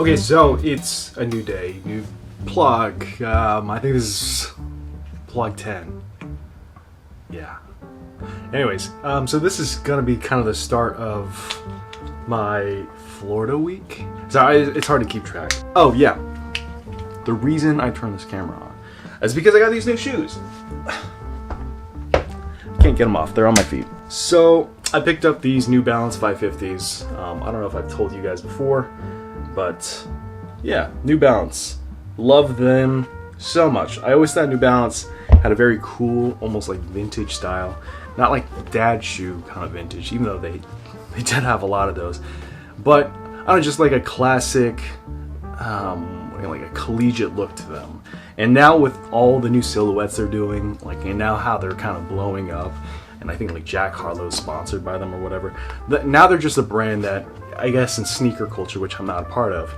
Okay, so it's a new day, new PLOG. I think this is PLOG 10. Yeah. Anyways, so this is gonna be kind of the start of my Florida week. So it's hard to keep track. Oh yeah, the reason I turned this camera on is because I got these new shoes. Can't get them off, they're on my feet. So I picked up these New Balance 550s. I don't know if I've told you guys before, but yeah, New Balance. Love them so much. I always thought New Balance had a very cool, almost like vintage style. Not like dad shoe kind of vintage, even though they did have a lot of those. But I don't know, just like a classic, like a collegiate look to them. And now with all the new silhouettes they're doing, like, and now how they're kind of blowing up, and I think like Jack Harlow's sponsored by them or whatever. Now they're just a brand that, I guess in sneaker culture, which I'm not a part of,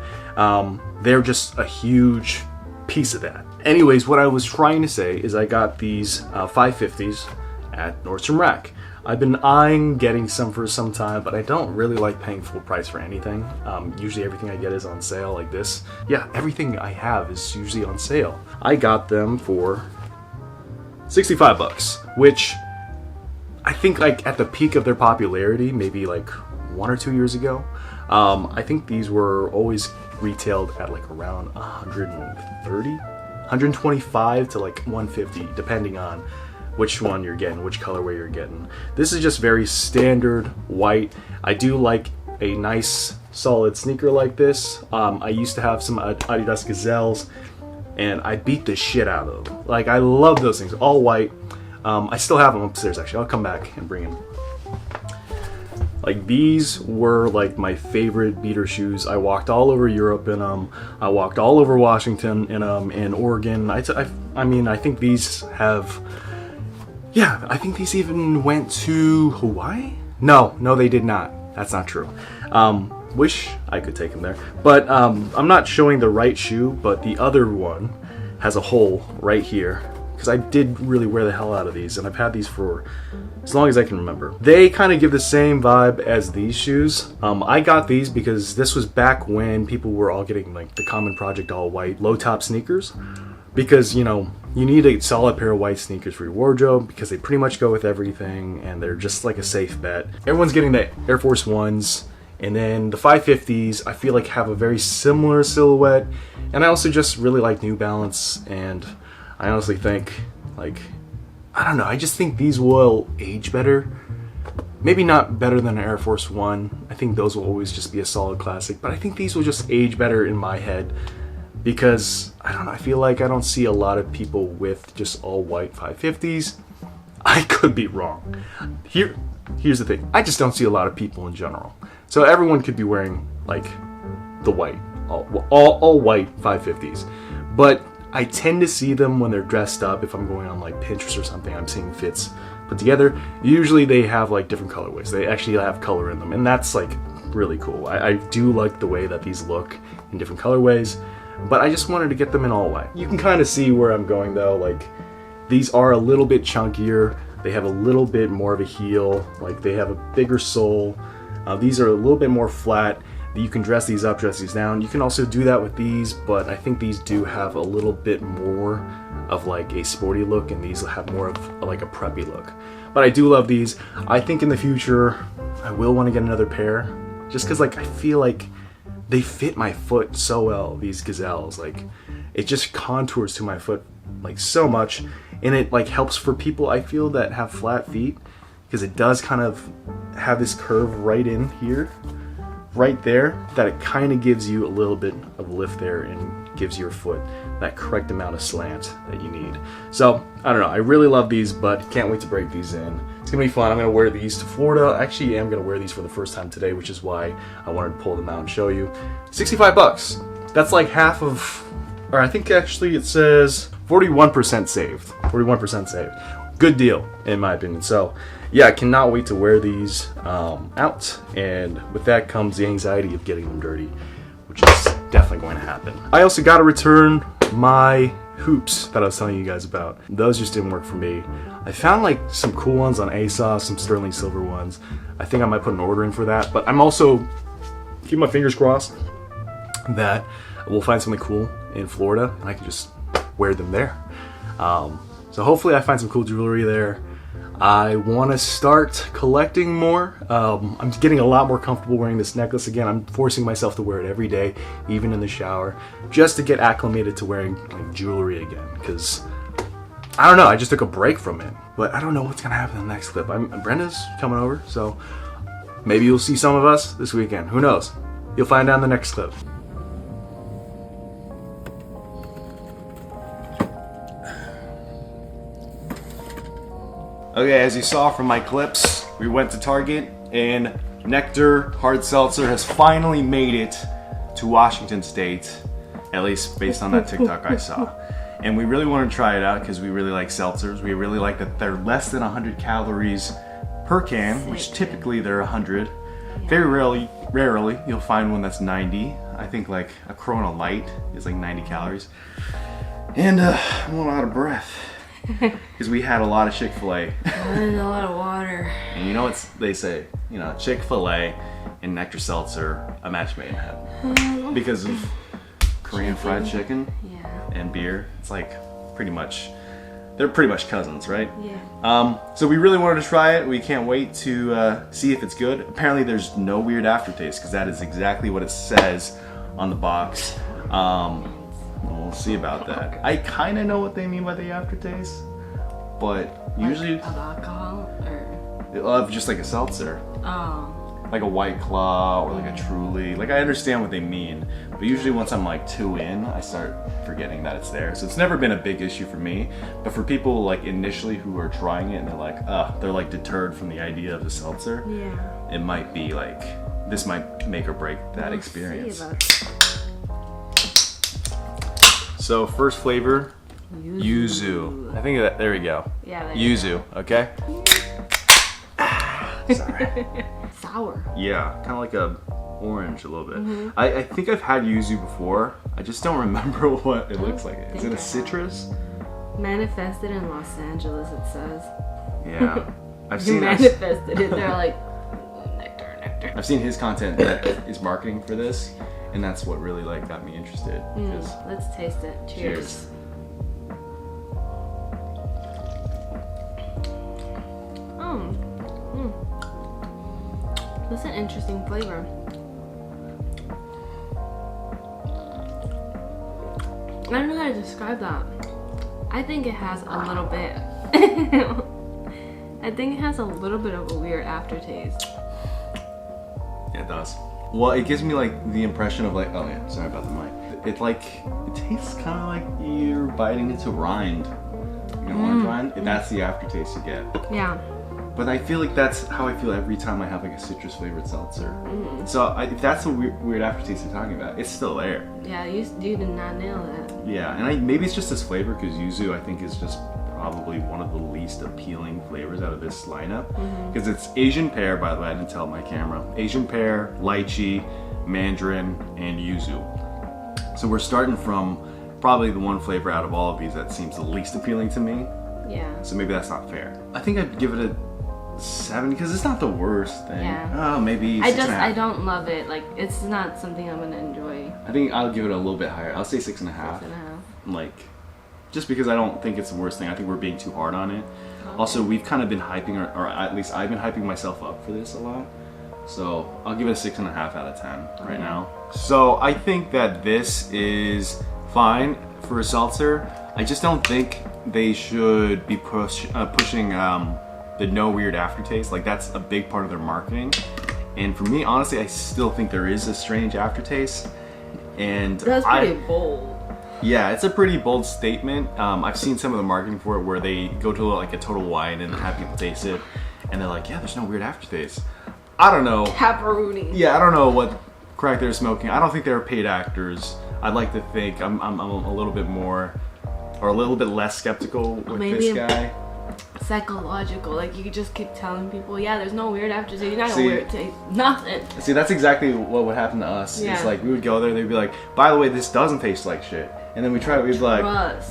they're just a huge piece of that. Anyways, what I was trying to say is I got these 550s at Nordstrom Rack. I've been eyeing getting some for some time, but I don't really like paying full price for anything. Usually everything I get is on sale like this. Yeah, everything I have is usually on sale. I got them for 65 bucks, which I think like at the peak of their popularity, maybe like 1 or 2 years ago, I think these were always retailed at like around 130, 125 to like 150, depending on which one you're getting, which colorway you're getting. This is just very standard white. I do like a nice solid sneaker like this. I used to have some Adidas Gazelles and I beat the shit out of them. Like, I love those things, all white. I still have them upstairs actually. I'll come back and bring them. Like, these were like my favorite beater shoes. I walked all over Europe in them. I walked all over Washington in them, and Oregon. I mean, I think these have, yeah, I think these even went to Hawaii? No, they did not. That's not true. Wish I could take them there. But I'm not showing the right shoe, but the other one has a hole right here. Because I did really wear the hell out of these, and I've had these for as long as I can remember. They kind of give the same vibe as these shoes. I got these because this was back when people were all getting like the Common Project all white low top sneakers. Because, you know, you need a solid pair of white sneakers for your wardrobe because they pretty much go with everything and they're just like a safe bet. Everyone's getting the Air Force Ones, and then the 550s I feel like have a very similar silhouette. And I also just really like New Balance, and I honestly think, like, I don't know, I just think these will age better. Maybe not better than an Air Force One. I think those will always just be a solid classic, but I think these will just age better in my head. Because, I don't know, I feel like I don't see a lot of people with just all white 550s. I could be wrong. Here's the thing. I just don't see a lot of people in general. So everyone could be wearing, like, the white, all white 550s. But I tend to see them when they're dressed up. If I'm going on, like, Pinterest or something, I'm seeing fits put together. Usually they have, like, different colorways. They actually have color in them. And that's, like, really cool. I do like the way that these look in different colorways. But I just wanted to get them in all white. You can kind of see where I'm going though. Like, these are a little bit chunkier. They have a little bit more of a heel. Like, they have a bigger sole. These are a little bit more flat. You can dress these up, dress these down. You can also do that with these, but I think these do have a little bit more of like a sporty look, and these will have more of like a preppy look. But I do love these. I think in the future I will want to get another pair, just because like I feel like they fit my foot so well, these Gazelles. Like, it just contours to my foot like so much, and it like helps for people I feel that have flat feet, because it does kind of have this curve right in here, right there, that it kind of gives you a little bit of lift there and gives your foot that correct amount of slant that you need. So I don't know, I really love these, but can't wait to break these in. It's gonna be fun. I'm gonna wear these to Florida. I actually am gonna wear these for the first time today, which is why I wanted to pull them out and show you. 65 bucks. That's like half of, or I think actually it says 41% saved. 41% saved. Good deal, in my opinion. So yeah, I cannot wait to wear these out. And with that comes the anxiety of getting them dirty, which is definitely going to happen. I also got to return my hoops that I was telling you guys about. Those just didn't work for me. I found like some cool ones on ASOS, some sterling silver ones. I think I might put an order in for that, but I'm also keep my fingers crossed. that we'll find something cool in Florida and I can just wear them there. So hopefully I find some cool jewelry there. I want to start collecting more. I'm getting a lot more comfortable wearing this necklace again. I'm forcing myself to wear it every day, even in the shower, just to get acclimated to wearing like jewelry again. Because I don't know, I just took a break from it. But I don't know what's gonna happen in the next clip. Brenda's coming over, so maybe you'll see some of us this weekend. Who knows? You'll find out in the next clip. Okay, as you saw from my clips, we went to Target and Nectar Hard Seltzer has finally made it to Washington State, at least based on that TikTok I saw. And we really want to try it out because we really like seltzers. We really like that they're less than 100 calories per can, which typically they're 100. Very rarely you'll find one that's 90. I think like a Corona Light is like 90 calories. And I'm a little out of breath because we had a lot of Chick-fil-A. And a lot of water. And you know what they say, you know, Chick-fil-A and Nectar Seltzer, a match made in heaven. Because of Korean fried chicken and beer. It's like they're pretty much cousins, right? Yeah. So we really wanted to try it. We can't wait to see if it's good. Apparently there's no weird aftertaste because that is exactly what it says on the box. We'll see about that. I kind of know what they mean by the aftertaste, but usually of alcohol or of just like a seltzer. oh. Like a White Claw or like a Truly. Like I understand what they mean, but usually once I'm like 2 in, I start forgetting that it's there. So it's never been a big issue for me, but for people like initially who are trying it and they're like deterred from the idea of the seltzer, Yeah. it might be like, this might make or break that We'll experience. see about So first flavor, Yuzu. Yuzu. I think there we go. Yeah. Yuzu, okay? Sorry. Sour. Yeah, kind of like a orange a little bit. I think I've had yuzu before. I just don't remember what it looks like. Is it a citrus? Manifested in Los Angeles, it says. Yeah. I've You seen manifested it. They're like, nectar. I've seen his content that is marketing for this, and that's what really like got me interested. Let's taste it. Cheers. That's an interesting flavor. I don't know how to describe that. I think it has a little bit. I think it has a little bit of a weird aftertaste. Yeah, it does. Well, it gives me like the impression of like, oh yeah, sorry about the mic. It tastes kind of like you're biting into rind. You know, orange rind? And that's the aftertaste you get. Yeah. But I feel like that's how I feel every time I have like a citrus flavored seltzer. So if that's a weird aftertaste you're talking about, it's still there. Yeah, you did not nail that. Yeah, and maybe it's just this flavor because yuzu I think is just probably one of the least appealing flavors out of this lineup. Because it's Asian pear, by the way, I didn't tell my camera. Asian pear, lychee, mandarin, and yuzu. So we're starting from probably the one flavor out of all of these that seems the least appealing to me. Yeah. So maybe that's not fair. I think I'd give it a 7 because it's not the worst thing. Yeah. Oh, maybe 6.5. I don't love it. Like, it's not something I'm gonna enjoy. I think I'll give it a little bit higher. I'll say 6.5. 6.5. Like, just because I don't think it's the worst thing. I think we're being too hard on it. Okay. Also, we've kind of been hyping, or at least I've been hyping myself up for this a lot. So I'll give it a 6.5 out of 10 right now. So I think that this is fine for a seltzer. I just don't think they should be pushing the no weird aftertaste. Like, that's a big part of their marketing. And for me, honestly, I still think there is a strange aftertaste. And that's pretty bold. Yeah, it's a pretty bold statement. I've seen some of the marketing for it where they go to like a Total Wine and have people taste it, and they're like, yeah, there's no weird aftertaste. I don't know. Pepperoni. Yeah, I don't know what crack they're smoking. I don't think they're paid actors. I'd like to think I'm a little bit more, or a little bit less skeptical with this guy. Psychological, like you just keep telling people, yeah, there's no weird aftertaste. You're not gonna weird taste nothing. See, that's exactly what would happen to us. Yeah. It's like we would go there, they'd be like, by the way, this doesn't taste like shit. And then we try it, we'd be like,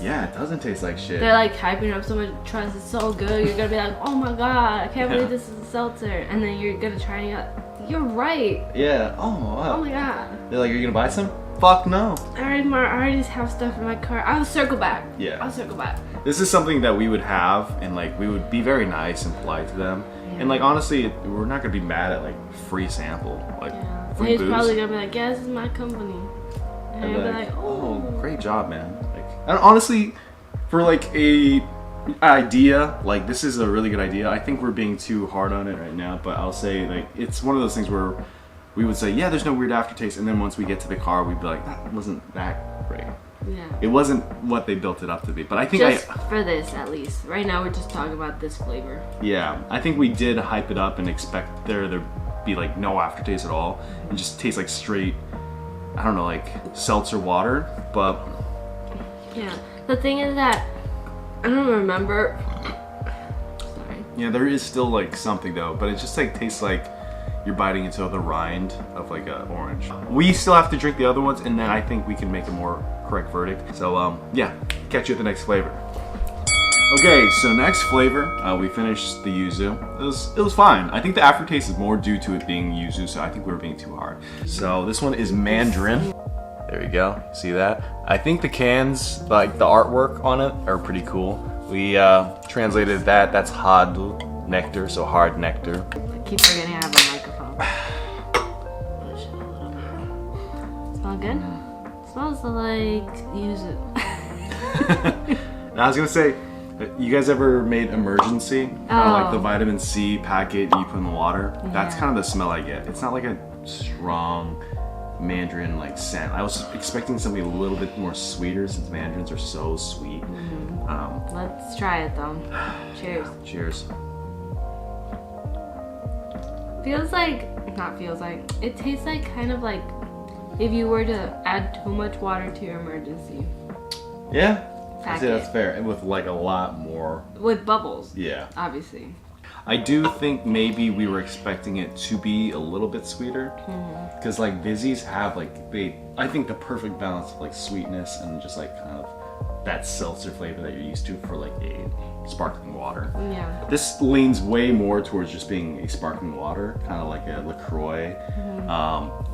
yeah, it doesn't taste like shit. They're like hyping up so much trust, it's so good. You're gonna be like, oh my god, I can't believe this is a seltzer. And then you're gonna try it, you're right. Yeah, oh wow. Oh my god. They're like, are you gonna buy some? fuck no. I already have stuff in my car. I'll circle back. Yeah. I'll circle back. This is something that we would have, and like we would be very nice and polite to them. Yeah. And like honestly, we're not gonna be mad at like free sample, like Yeah. free He's booze. probably gonna be like, yeah, this is my company. And And I'd be like, like, oh, oh. great job, man. Like, and honestly, for like a idea, like this is a really good idea. I think we're being too hard on it right now, but I'll say like it's one of those things where we would say, yeah, there's no weird aftertaste, and then once we get to the car, we'd be like, that wasn't that great. Yeah. It wasn't what they built it up to be. But I think Just for this, at least. Right now, we're just talking about this flavor. yeah, I think we did hype it up and expect there to be like no aftertaste at all, and just taste like straight, I don't know, like seltzer water. But Yeah. The thing is that I don't remember. Sorry. yeah, there is still like something though, but it just like tastes like you're biting into the rind of like an orange. We still have to drink the other ones, and then I think we can make a more correct verdict. So yeah, catch you at the next flavor. Okay, so next flavor, we finished the yuzu. It was fine. I think the aftertaste is more due to it being yuzu, so I think we were being too hard. So this one is Mandarin. There you go. See that? I think the cans, like the artwork on it, are pretty cool. We translated that. That's hard nectar, so hard nectar. I keep forgetting I have a microphone. Smell good? Smells like yuzu. Now I was gonna say, you guys ever made emergency? Kind of like the vitamin C packet you put in the water. That's Yeah. kind of the smell I get. It's not like a strong mandarin like scent. I was expecting something a little bit more sweeter since mandarins are so sweet. Let's try it though. Cheers. Cheers. It tastes like kind of like if you were to add too much water to your emergency. Yeah, I Packet. say that's fair. And with like a lot more. With bubbles, Yeah. obviously. I do think maybe we were expecting it to be a little bit sweeter, because like Vizzies have like I think the perfect balance of like sweetness and just like kind of that seltzer flavor that you're used to for like a sparkling water. Yeah. This leans way more towards just being a sparkling water, kind of like a LaCroix,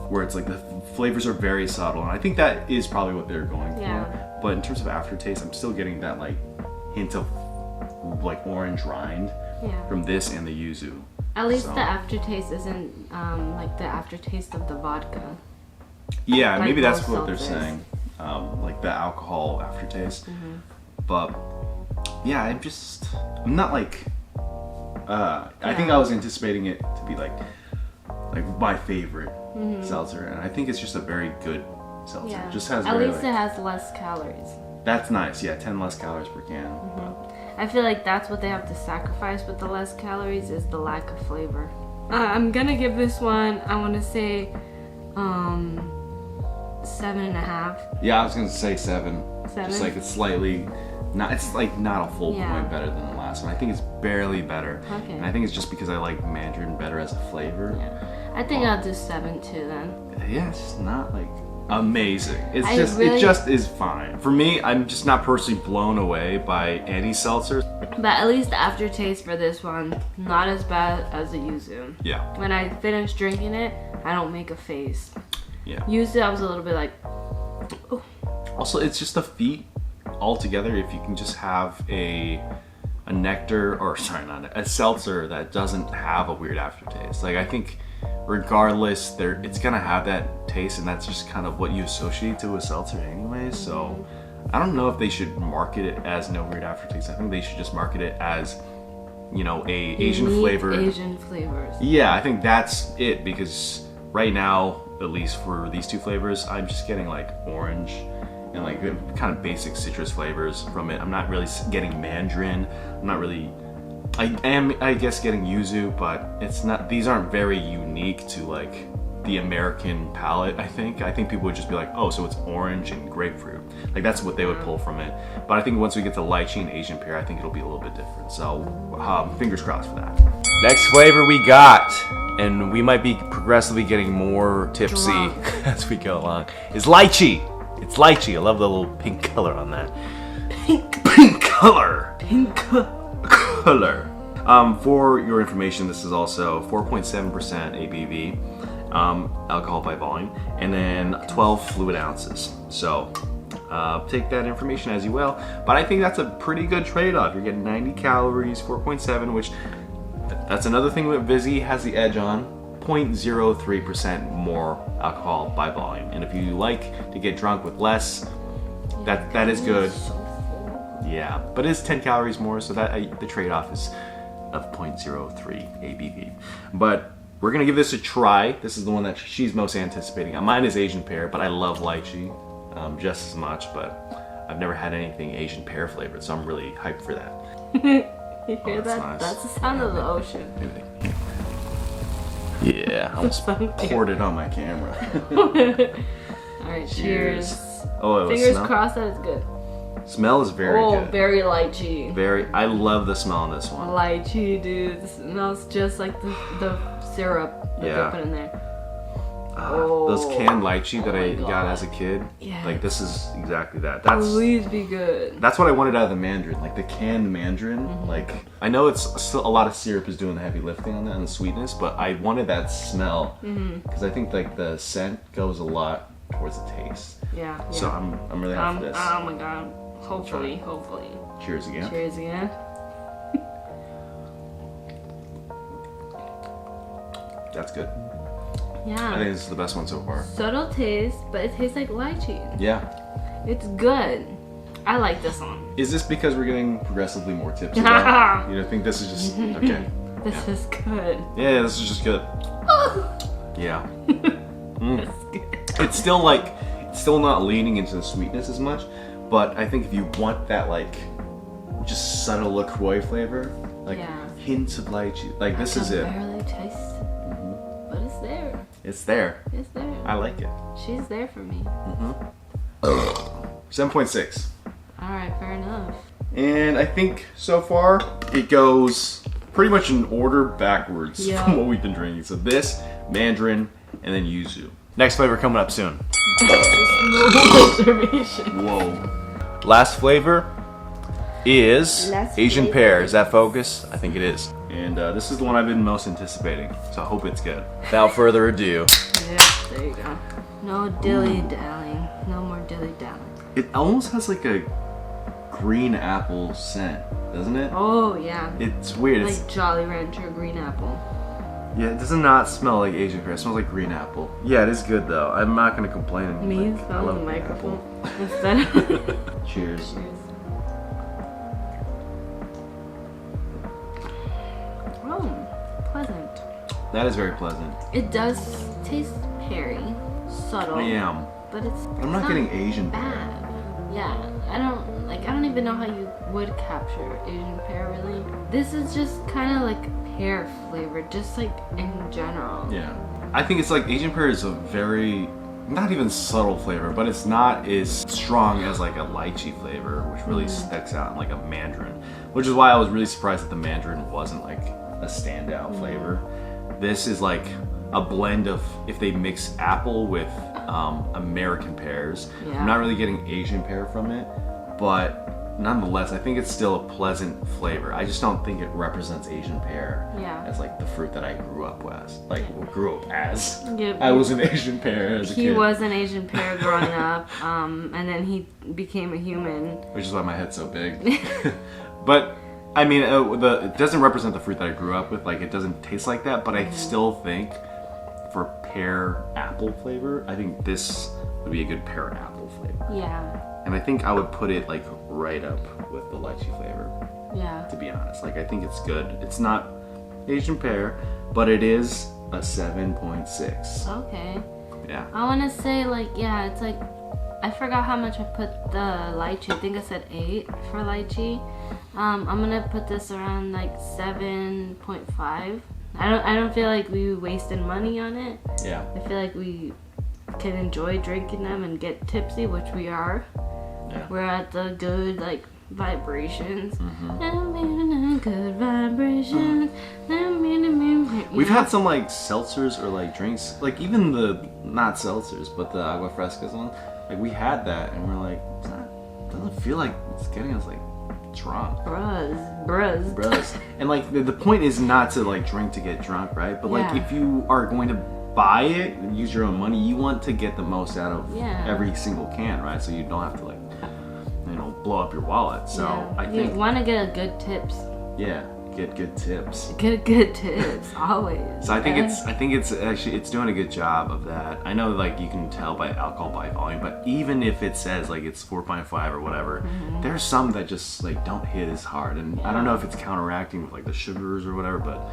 where it's like the flavors are very subtle, and I think that is probably what they're going Yeah. for. But in terms of aftertaste, I'm still getting that like hint of like orange rind Yeah. from this and the yuzu. At least So- the aftertaste isn't like the aftertaste of the vodka. Yeah, Like maybe that's most what they're seltzers. saying, like the alcohol aftertaste. But yeah, I'm not like. I think I was anticipating it to be like my favorite seltzer, and I think it's just a very good seltzer. Yeah. It just has At very, least it has less calories. that's nice. Yeah, 10 less calories per can. But I feel like that's what they have to sacrifice with the less calories is the lack of flavor. I'm gonna give this one, I want to say, 7.5. yeah, I was gonna say 7. 7? Just like it's slightly. It's like not a full Yeah. point better than the last one. I think it's barely better. Okay. And I think it's just because I like Mandarin better as a flavor. Yeah. I think I'll do 7 too then. Yeah, it's just not like amazing. It really- just is fine. For me, I'm just not personally blown away by any seltzers. But at least the aftertaste for this one, not as bad as the yuzu. Yeah. When I finish drinking it, I don't make a face. Yeah. Yuzu, I was a little bit like, oh. Also, it's just a feat altogether if you can just have a nectar, or sorry, not a seltzer that doesn't have a weird aftertaste. Like I think regardless, it's gonna have that taste, and that's just kind of what you associate to a seltzer anyway. So I don't know if they should market it as no weird aftertaste. I think they should just market it as, you know, a Asian Unique flavor. Asian flavors. Yeah, I think that's it, because right now, at least for these two flavors, I'm just getting like orange and like kind of basic citrus flavors from it. I'm not really getting mandarin. I'm not really. I am, I guess, getting yuzu, but it's not. These aren't very unique to like the American palate. I think people would just be like, oh, so it's orange and grapefruit. Like that's what they would pull from it. But I think once we get to lychee and Asian pear, I think it'll be a little bit different. So fingers crossed for that. Next flavor we got, and we might be progressively getting more tipsy Drunk. as we go along, is lychee. It's lychee. I love the little pink color on that. Pink color. Pink. Color. For your information, this is also 4.7% ABV. alcohol by volume, and then 12 fluid ounces. So take that information as you will, but I think that's a pretty good trade-off. You're getting 90 calories, 4.7, which that's another thing that Vizzy has the edge on. 0.03% more alcohol by volume, and if you like to get drunk with less, that is good. Yeah, but it is 10 calories more, so that the trade-off is of 0.03 ABV. But we're gonna give this a try. This is the one that she's most anticipating. Mine is Asian pear, but I love lychee just as much. But I've never had anything Asian pear flavored, so I'm really hyped for that. You hear that? Nice. That's the sound of the ocean. Yeah, I almost poured it on my camera. Alright, cheers. Oh, Fingers crossed that it's good. Smell is very good. Very lychee. I love the smell on this one. Lychee, dude. It smells just like the syrup that they put in there. Those canned lychee that I got as a kid. Yeah. Like, this is exactly that. Please be good. That's what I wanted out of the Mandarin. Like, the canned Mandarin. Like, I know it's still a lot of syrup is doing the heavy lifting on that and the sweetness, but I wanted that smell. Because I think, like, the scent goes a lot towards the taste. Yeah. So I'm really happy for this. Oh my god. Hopefully. Cheers again. Cheers again. That's good. Yeah. I think this is the best one so far. Subtle taste, but it tastes like lychee. Yeah. It's good. I like this one. Is this because we're getting progressively more tipsy now? You don't think this is just okay? This is good. Yeah, this is just good. Yeah. That's good. It's still not leaning into the sweetness as much, but I think if you want that like just subtle LaCroix flavor, like hints of lychee, like this is it. Barely taste, but it's there. It's there. It's there. I like it. She's there for me. 7.6. All right, fair enough. And I think so far it goes pretty much in order backwards from what we've been drinking. So this, Mandarin, and then Yuzu. Next flavor coming up soon. Whoa. Last flavor is Asian pear. Is that focus? I think it is. And this is the one I've been most anticipating. So I hope it's good. Without further ado. Yeah, there you go. No dilly-dallying. No more dilly-dallying. It almost has like a green apple scent, doesn't it? Oh, yeah. It's weird. Like Jolly Rancher green apple. Yeah, it does not smell like Asian pear. It smells like green apple. Yeah, it is good though. I'm not gonna complain. Me smelling the microphone instead. Cheers. Oh, pleasant. That is very pleasant. It does taste peary, subtle. I am. But I'm not getting Asian pear. bad. Yeah, I don't even know how you would capture Asian pear really. This is just kind of like pear flavored, just like in general. Yeah. I think it's like Asian pear is a very, not even subtle flavor, but it's not as strong as like a lychee flavor, which really sticks out in like a Mandarin. Which is why I was really surprised that the Mandarin wasn't like a standout flavor. This is like a blend of if they mix apple with American pears. Yeah. I'm not really getting Asian pear from it, but nonetheless, I think it's still a pleasant flavor. I just don't think it represents Asian pear as like the fruit that I grew up with. Grew up as. Yep. I was an Asian pear as a kid. He was an Asian pear growing up, and then he became a human. Which is why my head's so big. But I mean, it doesn't represent the fruit that I grew up with. Like, it doesn't taste like that. But I still think for pear apple flavor, I think this would be a good pear apple flavor. Yeah. And I think I would put it like right up with the lychee flavor. Yeah. To be honest, like I think it's good. It's not Asian pear, but it is a 7.6. Okay. Yeah. I want to say it's like I forgot how much I put the lychee. I think I said 8 for lychee. I'm gonna put this around like 7.5. I don't feel like we wasted money on it. Yeah. I feel like we can enjoy drinking them and get tipsy, which we are. Yeah. We're at the good vibrations. Good vibrations. We've had some like seltzers or like drinks, like even the not seltzers, but the agua frescas one. Like we had that, and we're like, doesn't feel like it's getting us like drunk. Bruz. And like the point is not to like drink to get drunk, right? But like if you are going to buy it and use your own money, you want to get the most out of Yeah. every single can, right? So you don't have to like, blow up your wallet. So I think you want to get a good tips. yeah, get good tips. Get good tips always. So I think it's actually it's doing a good job of that. I know like you can tell by alcohol by volume, but even if it says like it's 4.5 or whatever, there's some that just like don't hit as hard, and I don't know if it's counteracting with like the sugars or whatever, but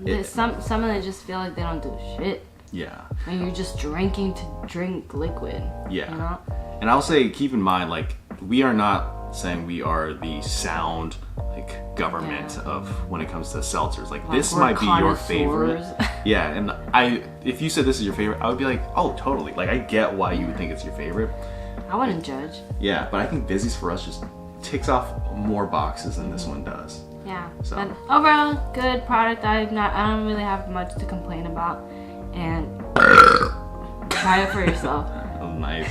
there's some of them just feel like they don't do shit. yeah. And you're just drinking to drink liquid. Yeah. You know? And I'll say, keep in mind, like, we are not saying we are the sound, like, government of when it comes to seltzers. Like this we're might be your favorite. connoisseurs. Yeah, and if you said this is your favorite, I would be like, oh, totally. Like, I get why you would think it's your favorite. I wouldn't judge. Yeah, but I think Vizzy's for us just ticks off more boxes than this one does. Yeah. So. But overall, good product. I don't really have much to complain about. And try it for yourself. Oh, nice.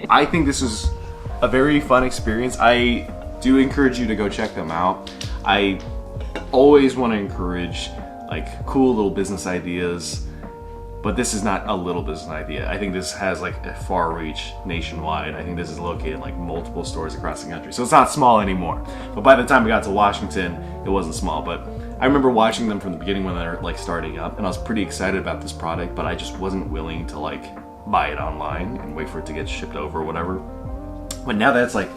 I think this was a very fun experience. I do encourage you to go check them out. I always want to encourage like cool little business ideas, but this is not a little business idea. I think this has like a far reach nationwide. I think this is located in like multiple stores across the country. So it's not small anymore. But by the time we got to Washington, it wasn't small. But I remember watching them from the beginning when they were like starting up, and I was pretty excited about this product, but I just wasn't willing to like buy it online and wait for it to get shipped over or whatever. But now that it's like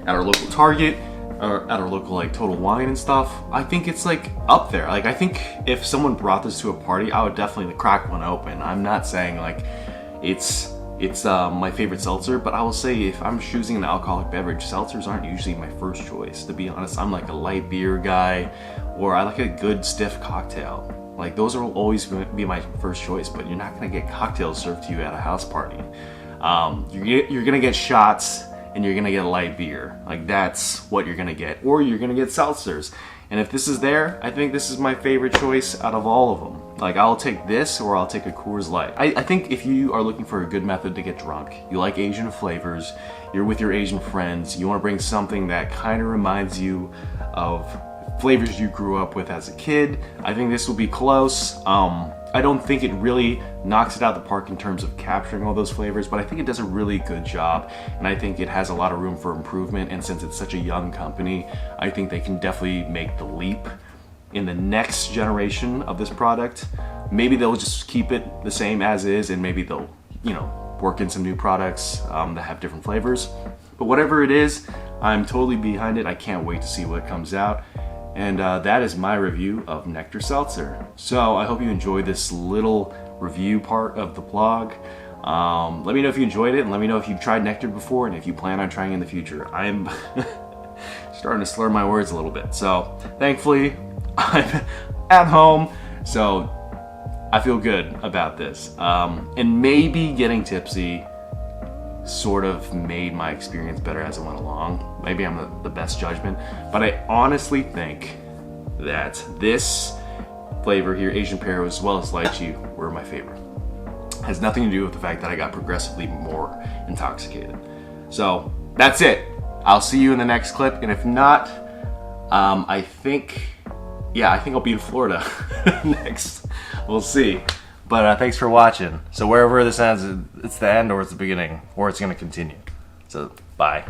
at our local Target or at our local like Total Wine and stuff, I think it's like up there. Like I think if someone brought this to a party, I would definitely crack one open. I'm not saying like it's my favorite seltzer, but I will say if I'm choosing an alcoholic beverage, seltzers aren't usually my first choice. To be honest, I'm like a light beer guy, or I like a good stiff cocktail. Like those will always be my first choice, but you're not gonna get cocktails served to you at a house party. You're gonna get shots and you're gonna get a light beer. Like that's what you're gonna get, or you're gonna get seltzers. And if this is there, I think this is my favorite choice out of all of them. Like I'll take this or I'll take a Coors Light. I think if you are looking for a good method to get drunk, you like Asian flavors, you're with your Asian friends, you wanna bring something that kind of reminds you of flavors you grew up with as a kid, I think this will be close. I don't think it really knocks it out the park in terms of capturing all those flavors, but I think it does a really good job, and I think it has a lot of room for improvement. And since it's such a young company, I think they can definitely make the leap in the next generation of this product. Maybe they'll just keep it the same as is, and maybe they'll, work in some new products that have different flavors. But whatever it is, I'm totally behind it. I can't wait to see what comes out. And that is my review of Nectar Seltzer. So I hope you enjoyed this little review part of the vlog. Let me know if you enjoyed it, and let me know if you've tried Nectar before and if you plan on trying in the future. I'm starting to slur my words a little bit. So thankfully, I'm at home, so I feel good about this. And maybe getting tipsy sort of made my experience better as it went along. Maybe I'm the best judgment, but I honestly think that this flavor here, Asian Pear as well as Lychee, were my favorite. Has nothing to do with the fact that I got progressively more intoxicated. So that's it. I'll see you in the next clip, and if not, I think I'll be in Florida next. We'll see. But thanks for watching. So wherever this ends, it's the end or it's the beginning, or it's gonna continue. So bye.